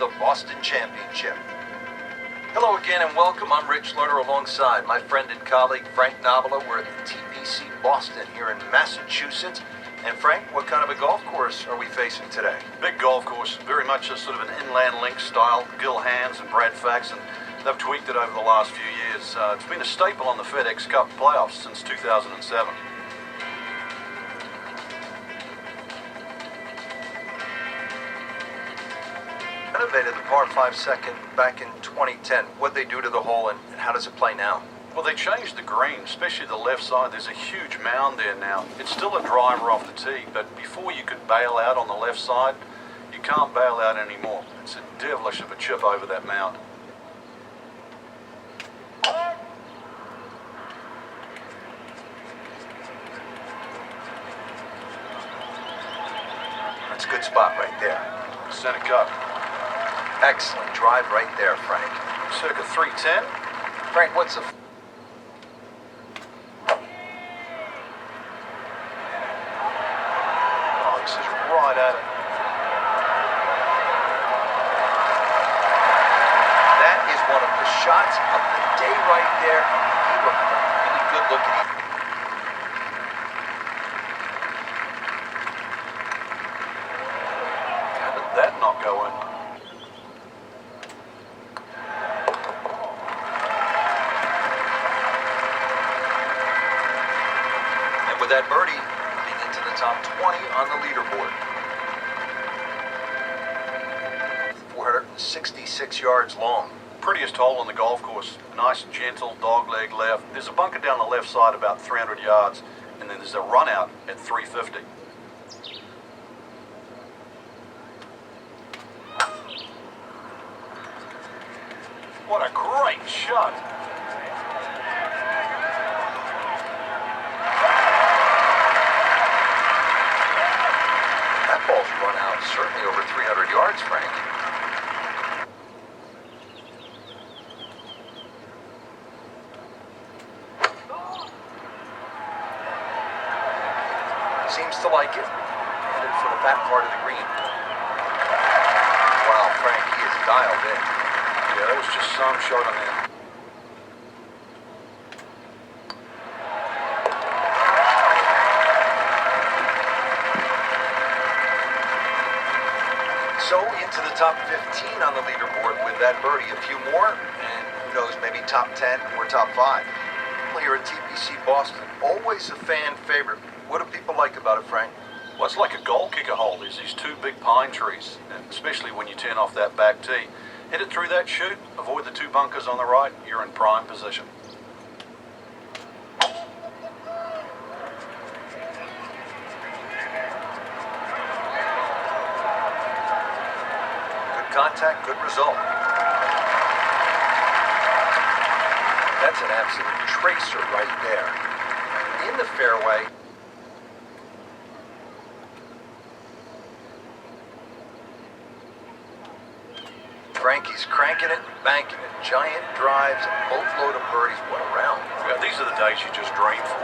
the Boston Championship. Hello again and welcome. I'm Rich Lerner alongside my friend and colleague Frank Nobila. We're at the TPC Boston here in Massachusetts. And Frank, what kind of a golf course are we facing today? Big golf course, very much a sort of an inland link style. Gil Hands and Brad Fax, and they've tweaked it over the last few years. It's been a staple on the FedEx Cup playoffs since 2007. Renovated the par 5 second back in 2010. What'd they do to the hole and how does it play now? Well, they changed the green, especially the left side. There's a huge mound there now. It's still a driver off the tee, but before you could bail out on the left side, you can't bail out anymore. It's a devilish of a chip over that mound. That's a good spot right there. Center cut. Excellent drive right there, Frank. Circa 310. Frank, what's the... Oh, this is right at it. That is one of the shots of the day right there. He looked really good looking. How did that not go in? With that birdie, being into the top 20 on the leaderboard. 466 yards long. Prettiest hole on the golf course. Nice, gentle, dogleg left. There's a bunker down the left side about 300 yards, and then there's a run out at 350. What a great shot. Ball's run out certainly over 300 yards, Frank. Seems to like it. Headed for the back part of the green. Wow, Frank, he is dialed in. Yeah, that was just some shot on there. So into the top 15 on the leaderboard with that birdie. A few more, and who knows, maybe top 10 or top 5. Well, here at TPC Boston, always a fan favorite. What do people like about it, Frank? Well, it's like a goal kicker hole. There's these two big pine trees, and especially when you turn off that back tee. Hit it through that chute, avoid the two bunkers on the right, you're in prime position. Contact, good result. That's an absolute tracer right there. In the fairway. Frankie's cranking it, banking it. Giant drives, boatload of birdies. What a round. Yeah, these are the days you just dream for.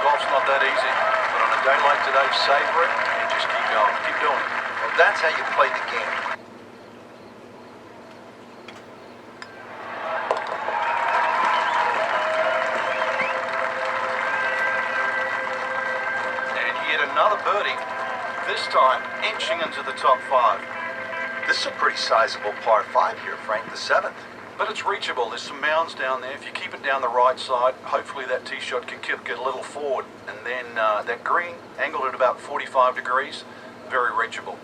Golf's not that easy, but on a day like today, savor it and just keep going. Keep doing it. Well, that's how you play the game. Another birdie, this time inching into the top 5. This is a pretty sizable par 5 here, Frank, the 7th. But it's reachable. There's some mounds down there. If you keep it down the right side, hopefully that tee shot can kick it a little forward. And then that green, angled at about 45 degrees, very reachable.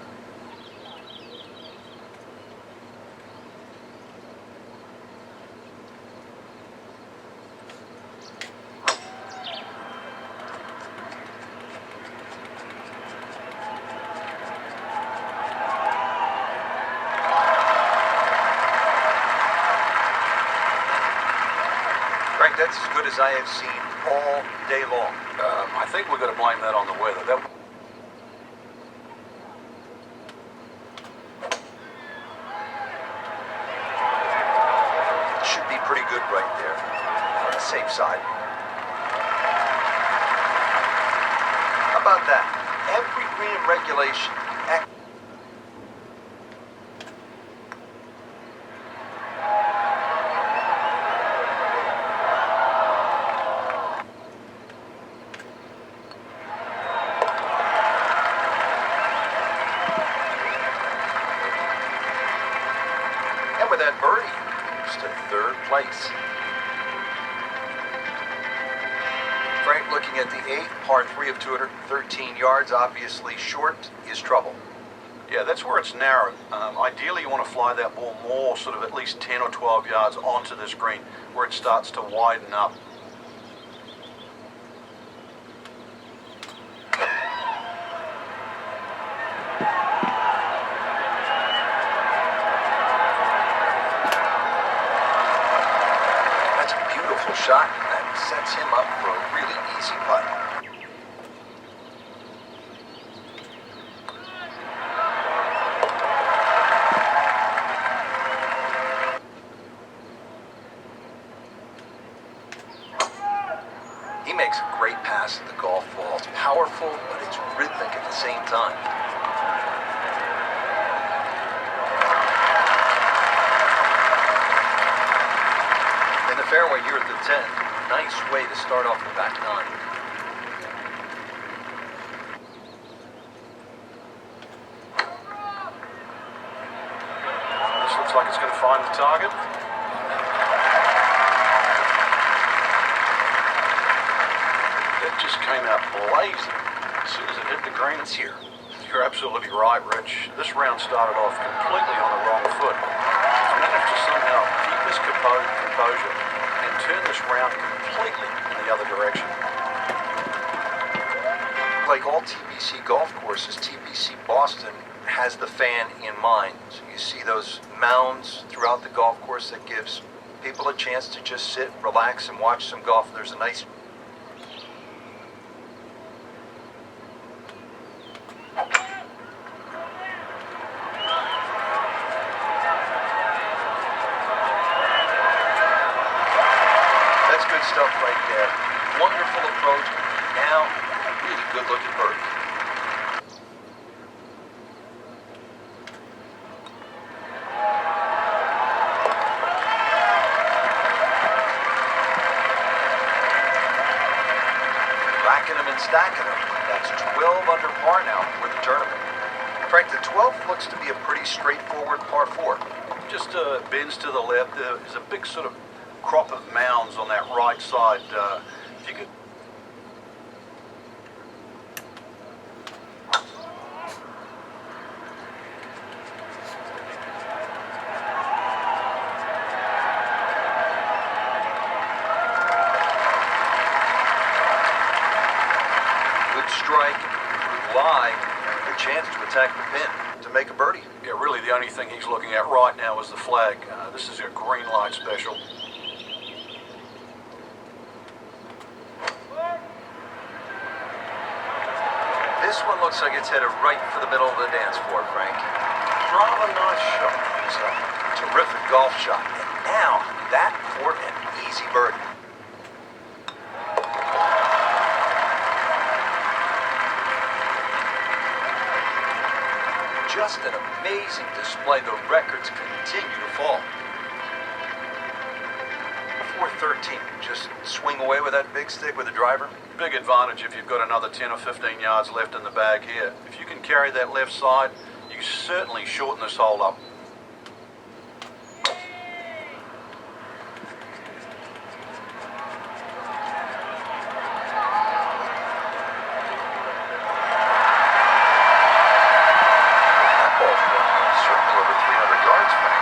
Frank, that's as good as I have seen all day long. I think we're going to blame that on the weather. Should be pretty good right there on the safe side. How about that? Every green regulation. nice. Frank, looking at the 8th, par 3 of 213 yards, obviously short, is trouble. Yeah, that's where it's narrow. Ideally, you want to fly that ball more, sort of at least 10 or 12 yards onto this green, where it starts to widen up. That's a beautiful shot, and that sets him up for a really easy putt. He makes a great pass at the golf ball. It's powerful, but it's rhythmic at the same time. In the fairway here at the 10th, nice way to start off the back nine. This looks like it's going to find the target. That just came out blazing as soon as it hit the green. It's here. You're absolutely right, Rich. This round started off completely on the wrong foot. He's managed to somehow keep his composure and turn this round completely in the other direction. Like all TPC golf courses, TPC Boston has the fan in mind. So you see those mounds throughout the golf course that gives people a chance to just sit, relax, and watch some golf. There's a nice... That's good stuff right there. Wonderful approach. Now, really good looking birdie. Racking them and stacking them. That's 12 under par now for the tournament. Frank, the 12th looks to be a pretty straightforward par 4. Just bends to the left. There is a big sort of crop of mounds on that right side. If you could... Good strike, good lie, and a good chance to attack the pin to make a birdie. Yeah, really the only thing he's looking at right now is the flag. This is a green light special. This one looks like it's headed right for the middle of the dance floor, Frank. Rather nice shot. It's a terrific golf shot. And now, that for an easy birdie. Just an amazing display. The records continue to fall. 413. Just swing away with that big stick with the driver. Big advantage if you've got another 10 or 15 yards left in the bag here. If you can carry that left side, you certainly shorten this hole up. That ball's been certainly over 300 yards, Frank.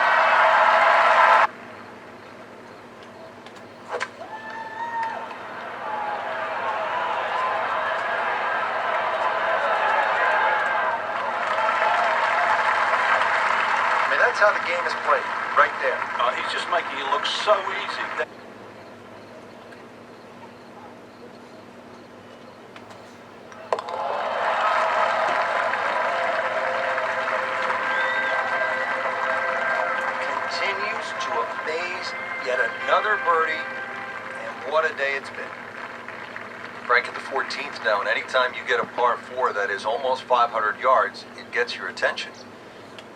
I mean, that's how the game is played, right there. He's just making it look so easy. Continues to amaze. Yet another birdie, and what a day it's been. Frank at the 14th now, and anytime you get a par 4 that is almost 500 yards, it gets your attention.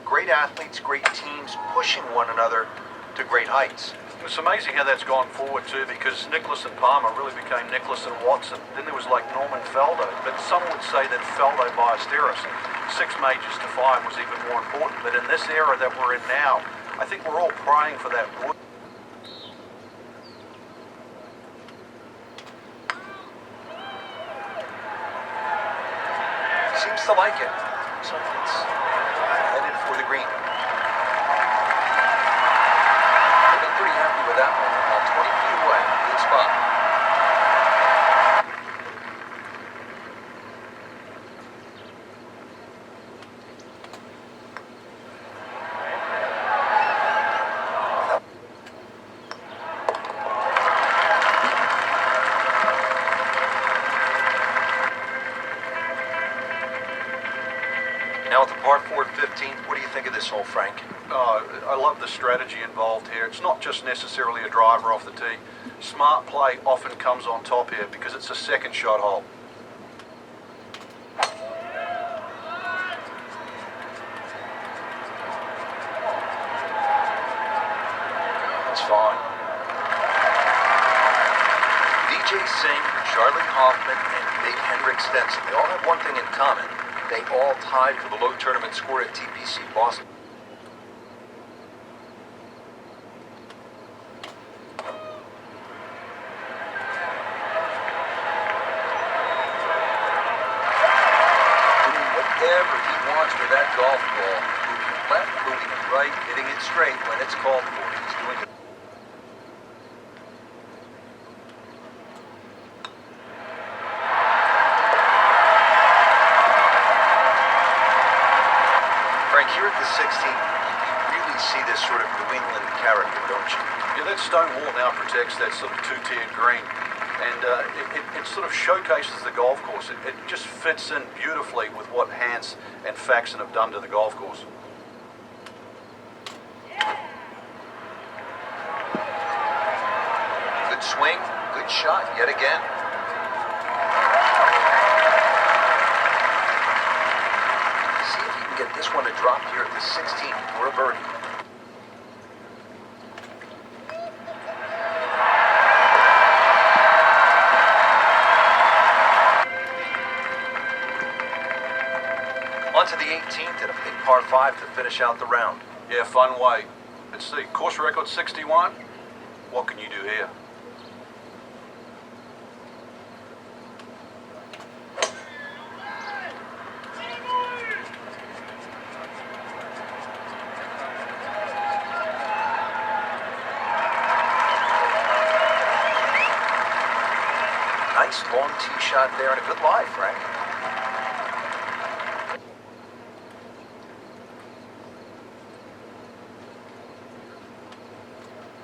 Great athletes, great teams pushing one another to great heights. It's amazing how that's gone forward too, because Nicklaus and Palmer really became Nicklaus and Watson. Then there was like Norman Faldo, but some would say that Faldo Ballesteros, 6 majors to 5 was even more important. But in this era that we're in now, I think we're all praying for that wood. seems to like it. Looks like it's headed for the green. They've been pretty happy with that one. About 20 feet away. Good spot. Now at the par 4 15th, what do you think of this hole, Frank? Oh, I love the strategy involved here. It's not just necessarily a driver off the tee. Smart play often comes on top here because it's a second shot hole. That's fine. DJ Singh, Charlie Hoffman, and Big Henrik Stenson, they all have one thing in common. They all tied for the low tournament score at TPC Boston. Doing whatever he wants with that golf ball. Moving left, moving right, hitting it straight when it's called for. He's doing it. Frank, here at the 16th, you really see this sort of New England character, don't you? Yeah, that stone wall now protects that sort of two-tiered green. And it sort of showcases the golf course. It just fits in beautifully with what Hans and Faxon have done to the golf course. Good swing, good shot yet again. See if you can get this one to drop here at the 16th for a birdie. On to the 18th and a big par 5 to finish out the round. Yeah, fun way. Let's see, course record 61. What can you do here? Nice long tee shot there and a good lie, Frank.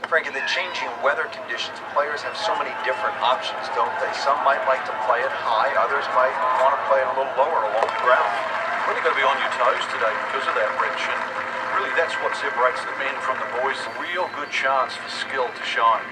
Frank, in the changing weather conditions, players have so many different options, don't they? Some might like to play it high, others might want to play it a little lower along the ground. Really got to be on your toes today because of that, Rich. And really, that's what separates the men from the boys. A real good chance for skill to shine.